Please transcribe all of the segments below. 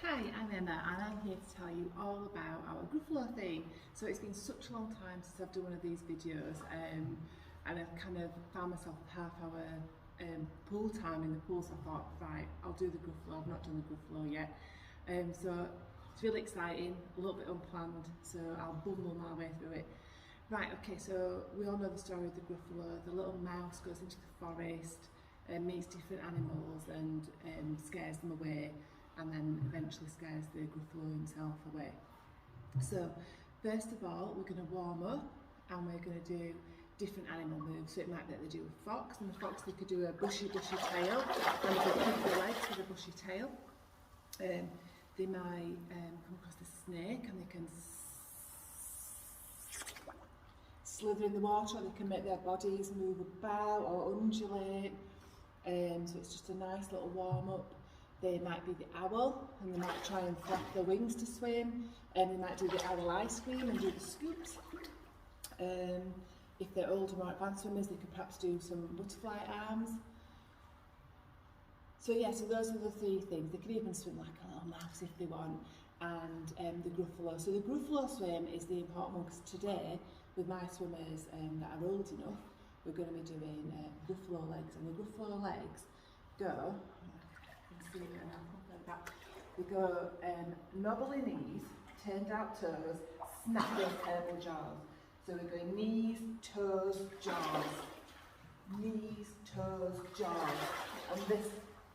Hi, I'm Emma and I'm here to tell you all about our Gruffalo thing. So it's been such a long time since I've done one of these videos and I've kind of found myself with half hour pool time in the pool, so I thought, right, I'll do the Gruffalo. I've not done the Gruffalo yet. So it's really exciting, a little bit unplanned, so I'll bumble my way through it. Right, okay, so we all know the story of the Gruffalo. The little mouse goes into the forest, meets different animals and scares them away, and then eventually scares the Gruffalo himself away. So first of all, we're going to warm up and we're going to do different animal moves. So it might be that they do a fox, and the fox they could do a bushy tail, and they could kick their legs with a bushy tail. They might come across the snake and they can slither in the water, or they can make their bodies move about or undulate. So it's just a nice little warm up. They might be the owl and they might try and flap their wings to swim, and they might do the owl ice cream and do the scoops. If they're older, more advanced swimmers, they could perhaps do some butterfly arms. So yeah, so those are the three things. They could even swim like a little mouse if they want, and the Gruffalo. So the Gruffalo swim is the important one, because today, with my swimmers that are old enough, we're going to be doing Gruffalo legs, and the Gruffalo legs go, we go knobbly knees, turned out toes, snapping terrible jaws. So we're going knees, toes, jaws. Knees, toes, jaws. And this,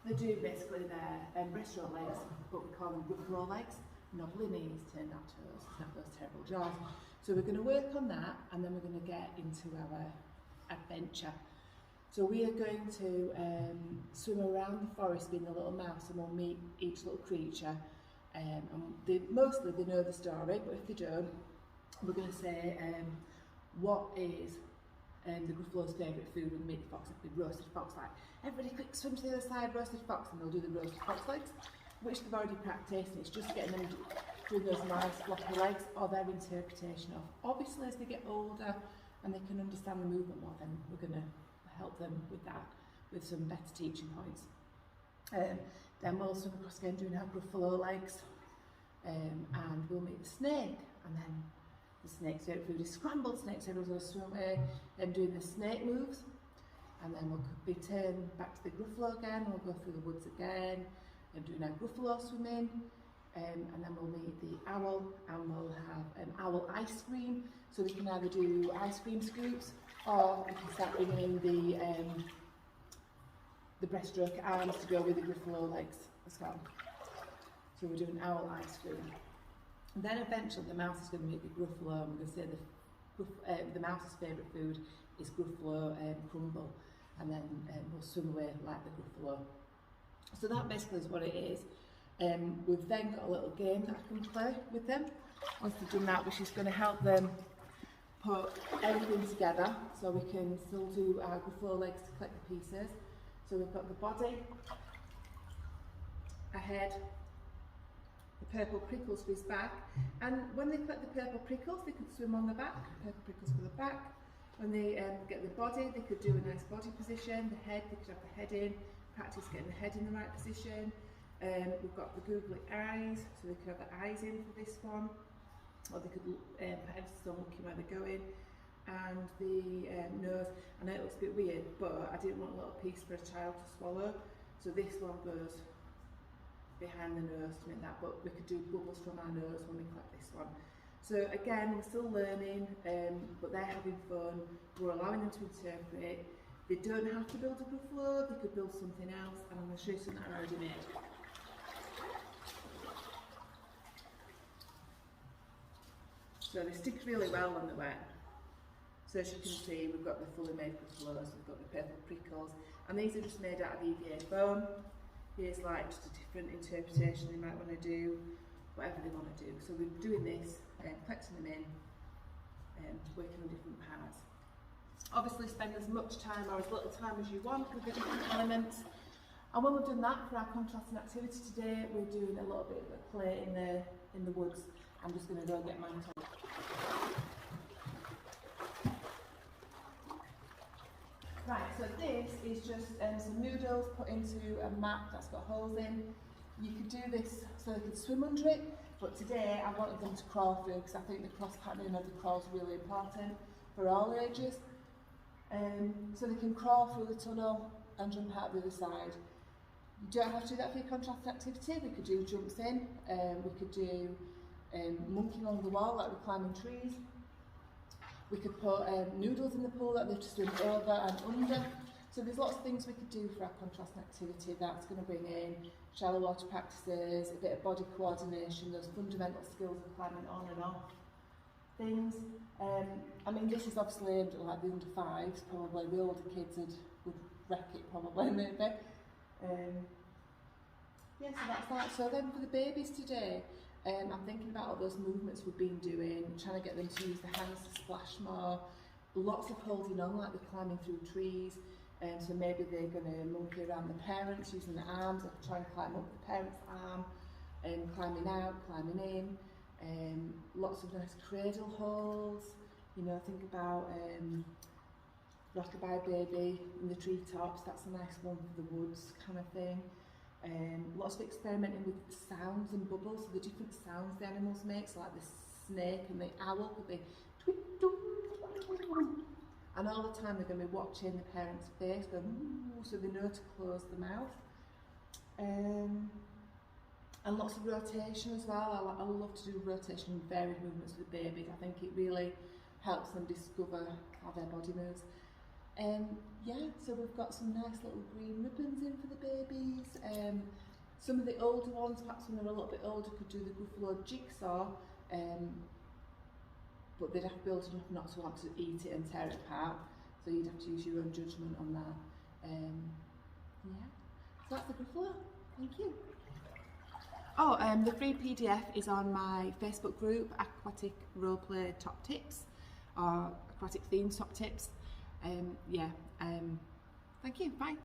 they do basically their breaststroke legs, but we call them Gruffalo legs. Knobbly knees, turned out toes, snap those terrible jaws. So we're going to work on that, and then we're going to get into our adventure. So we are going to swim around the forest being the little mouse, and we'll meet each little creature. And mostly they know the story, but if they don't, we're going to say what is the Gruffalo's favourite food when we meet the fox. If we roasted fox, like everybody quick swim to the other side, roasted fox, and they'll do the roasted fox legs, which they've already practiced, and it's just getting them doing those nice floppy legs, or their interpretation of. Obviously as they get older and they can understand the movement more, then we're going to help them with that, with some better teaching points. Then we'll swim across again doing our Gruffalo legs, and we'll meet the snake, and then the snake's favourite food is scrambled snakes, so everyone's going to swim away and doing the snake moves, and then we'll be turned back to the Gruffalo again. We'll go through the woods again and doing our Gruffalo swimming, and then we'll meet the owl, and we'll have owl ice cream, so we can either do ice cream scoops, or we can start bringing in the breaststroke arms to go with the Gruffalo legs as well. So we're doing owl ice cream. And then eventually the mouse is going to meet the Gruffalo, and we're going to say the mouse's favourite food is Gruffalo crumble, and then we'll swim away like the Gruffalo. So that basically is what it is. We've then got a little game that I can play with them once they've done that, which is going to help them put everything together, so we can still do our Gruffalo legs to collect the pieces. So we've got the body, a head, the purple prickles for his back, and when they collect the purple prickles they could swim on the back, purple prickles for the back. When they get the body, they could do a nice body position. The head, they could have the head in, practice getting the head in the right position. We've got the googly eyes, so they could have the eyes in for this one, or they could put emphasis on looking where they're going. And the nose, I know it looks a bit weird, but I didn't want a little piece for a child to swallow, so this one goes behind the nose to make that, but we could do bubbles from our nose when we collect this one. So again, we're still learning, but they're having fun. We're allowing them to interpret. They don't have to build a Gruffalo, they could build something else, and I'm going to show you something I already made. So they stick really well when they're wet. So as you can see, we've got the fully made Gruffalos, we've got the purple prickles, and these are just made out of EVA foam. Here's like just a different interpretation they might want to do, whatever they want to do. So we're doing this, collecting them in, working on different parts. Obviously spend as much time or as little time as you want with the different elements. And when we've done that for our contrasting activity today, we're doing a little bit of a play in the woods. I'm just going to go and get mine. Right, so this is just some noodles put into a mat that's got holes in. You could do this so they could swim under it, but today I wanted them to crawl through because I think the cross patterning of the crawl is really important for all ages. So they can crawl through the tunnel and jump out the other side. You don't have to do that for your contrast activity. We could do jumps in, we could do monkey along the wall like we're climbing trees. We could put noodles in the pool that they have to swim over and under. So there's lots of things we could do for our contrast activity that's going to bring in shallow water practices, a bit of body coordination, those fundamental skills of climbing on and off things. I mean, this is obviously aimed at like the under fives, probably the older kids would wreck it probably maybe. Yeah, so that's that. So then for the babies today, I'm thinking about all those movements we've been doing, trying to get them to use the hands to splash more, lots of holding on like they're climbing through trees. So maybe they're going to monkey around the parents using the arms, or try and climb up the parent's arm, climbing out, climbing in. Lots of nice cradle holds. You know, think about Rockabye Baby in the treetops. That's a nice one for the woods kind of thing. Lots of experimenting with sounds and bubbles, so the different sounds the animals make. So like the snake and the owl could be tweet, doo, and all the time they're going to be watching the parent's face, going, ooh, so they know to close the mouth. And lots of rotation as well. I love to do rotation and varied movements with babies. I think it really helps them discover how their body moves. Yeah, so we've got some nice little green ribbons in for the babies. Some of the older ones, perhaps when they're a little bit older, could do the Gruffalo jigsaw. But they'd have to be old enough not to want to eat it and tear it apart, so you'd have to use your own judgment on that. Yeah, so that's the Gruffalo. Thank you. Oh, the free PDF is on my Facebook group, Aquatic Roleplay Top Tips, or Aquatic Themes Top Tips. Yeah, thank you, bye.